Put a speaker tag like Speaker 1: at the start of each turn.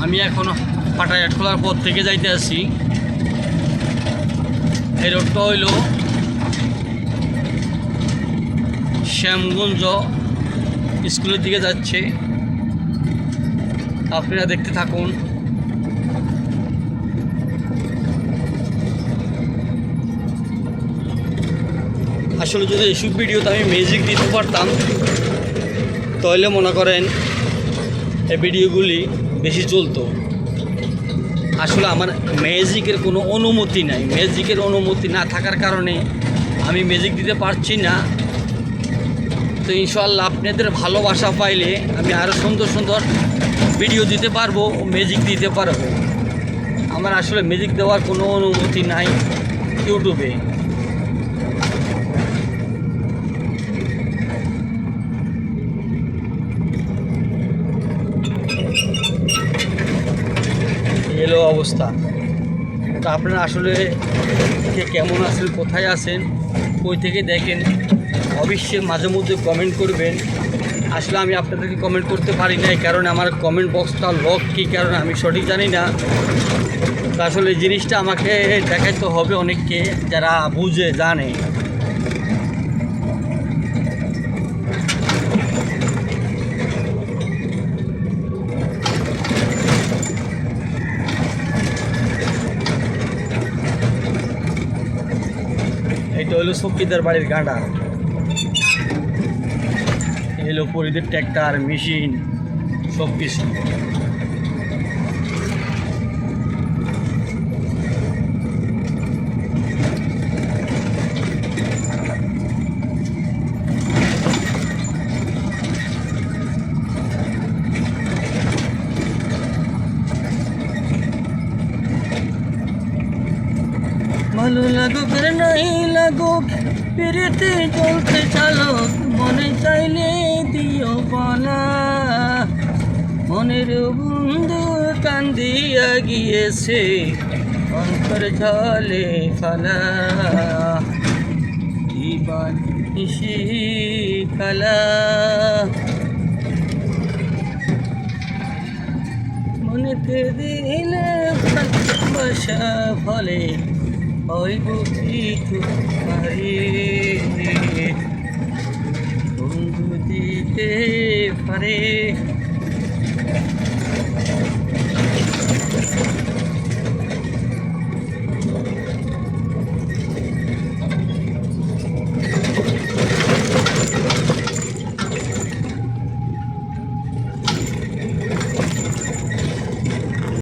Speaker 1: আমি এখন পাটায় খোলার পর থেকে যাইতে আসি। এই রোডটা হইল শ্যামগঞ্জ স্কুলের দিকে যাচ্ছে, আপনারা দেখতে থাকুন। আসলে যদি এইসব ভিডিওতে আমি মিউজিক দিতে পারতাম তাহলে মনে করেন এই ভিডিওগুলি বেশি চলতো। আসলে আমার মিউজিকের কোনো অনুমতি নাই, মিউজিকের অনুমতি না থাকার কারণে আমি মিউজিক দিতে পারছি না। তো ইনশাআল্লাহ আপনাদের ভালোবাসা পাইলে আমি আরও সুন্দর সুন্দর ভিডিও দিতে পারবো ও মিউজিক দিতে পারবো। আমার আসলে মিউজিক দেওয়ার কোনো অনুমতি নাই ইউটিউবে। এলো অবস্থা। তো আপনারা আসলে কে কেমন আছেন, কোথায় আছেন, কই থেকে দেখেন, অবশ্যই মাঝে মধ্যে কমেন্ট করবেন। আসলে আমি আপনাদেরকে কমেন্ট করতে পারি না, এই কারণে আমার কমেন্ট বক্সটা লক, কী কারণে আমি সঠিক জানি না। তো আসলে এই জিনিসটা আমাকে দেখাইতে হবে অনেককে, যারা বুঝে জানে। এটা হলো চৌকিদার বাড়ির গাঁডা, এলো পরিদের ট্র্যাক্টর, মেশিন, সব কিছু। ভালো লাগুক আর নাই লাগুক পিরিতে চলতে চালক, মনে চাইলে দিও বলা। মনের বন্ধু কান্দিয়া গিয়েছে অন্তর ঝলে ফালা, জীবন নিশি কালা। মনেতে দিলে ভালোবাসা ফলে হইব কিছু পারে, বন্ধু দিতে পারে।